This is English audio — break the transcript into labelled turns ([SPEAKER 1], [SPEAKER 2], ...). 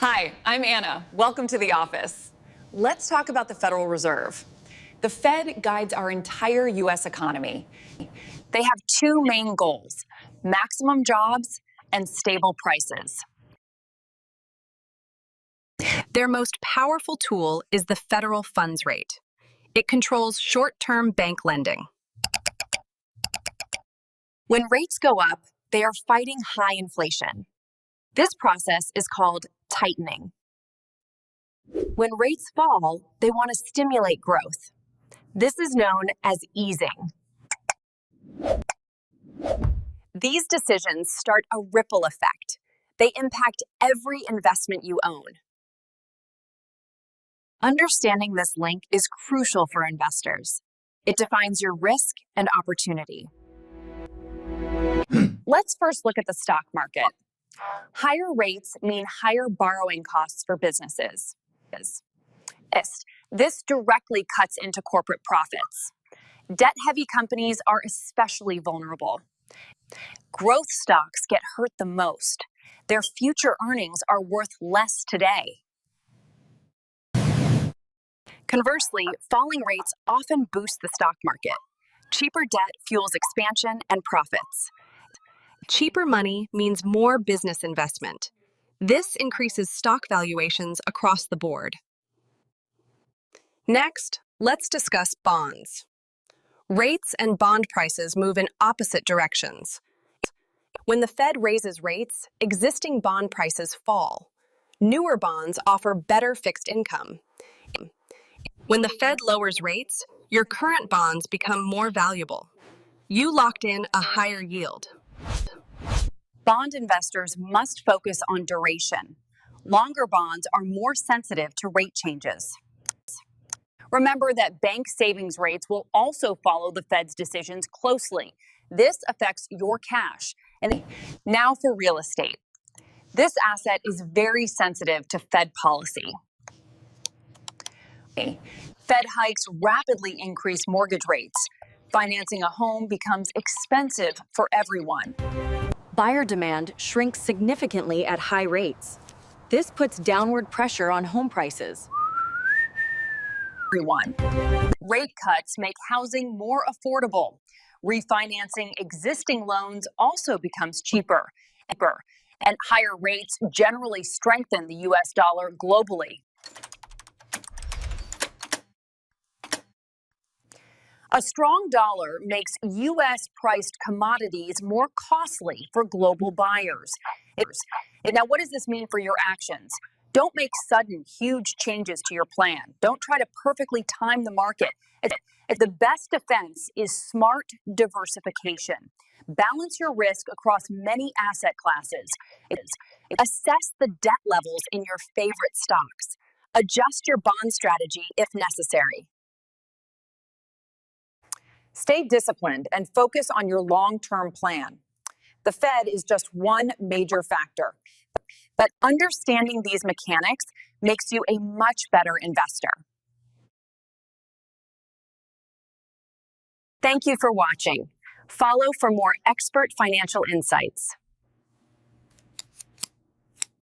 [SPEAKER 1] Hi, I'm Anna. Welcome to the office. Let's talk about the Federal Reserve. The Fed guides our entire U.S. economy. They have two main goals: maximum jobs and stable prices.
[SPEAKER 2] Their most powerful tool is the federal funds rate. It controls short-term bank lending.
[SPEAKER 3] When rates go up, they are fighting high inflation. This process is called tightening. When rates fall, they want to stimulate growth. This is known as easing. These decisions start a ripple effect. They impact every investment you own. Understanding this link is crucial for investors. It defines your risk and opportunity. Let's first look at the stock market. Higher rates mean higher borrowing costs for businesses. This directly cuts into corporate profits. Debt-heavy companies are especially vulnerable. Growth stocks get hurt the most. Their future earnings are worth less today. Conversely, falling rates often boost the stock market. Cheaper debt fuels expansion and profits.
[SPEAKER 2] Cheaper money means more business investment. This increases stock valuations across the board. Next, let's discuss bonds. Rates and bond prices move in opposite directions. When the Fed raises rates, existing bond prices fall. Newer bonds offer better fixed income. When the Fed lowers rates, your current bonds become more valuable. You locked in a higher yield.
[SPEAKER 3] Bond investors must focus on duration. Longer bonds are more sensitive to rate changes. Remember that bank savings rates will also follow the Fed's decisions closely. This affects your cash. And now for real estate. This asset is very sensitive to Fed policy. Fed hikes rapidly increase mortgage rates. Financing a home becomes expensive for everyone.
[SPEAKER 4] Buyer demand shrinks significantly at high rates. This puts downward pressure on home prices.
[SPEAKER 3] Rate cuts make housing more affordable. Refinancing existing loans also becomes cheaper. And higher rates generally strengthen the U.S. dollar globally. A strong dollar makes U.S.-priced commodities more costly for global buyers. Now, what does this mean for your actions? Don't make sudden, huge changes to your plan. Don't try to perfectly time the market. The best defense is smart diversification. Balance your risk across many asset classes. Assess the debt levels in your favorite stocks. Adjust your bond strategy if necessary. Stay disciplined and focus on your long-term plan. The Fed is just one major factor, but understanding these mechanics makes you a much better investor. Thank you for watching. Follow for more expert financial insights.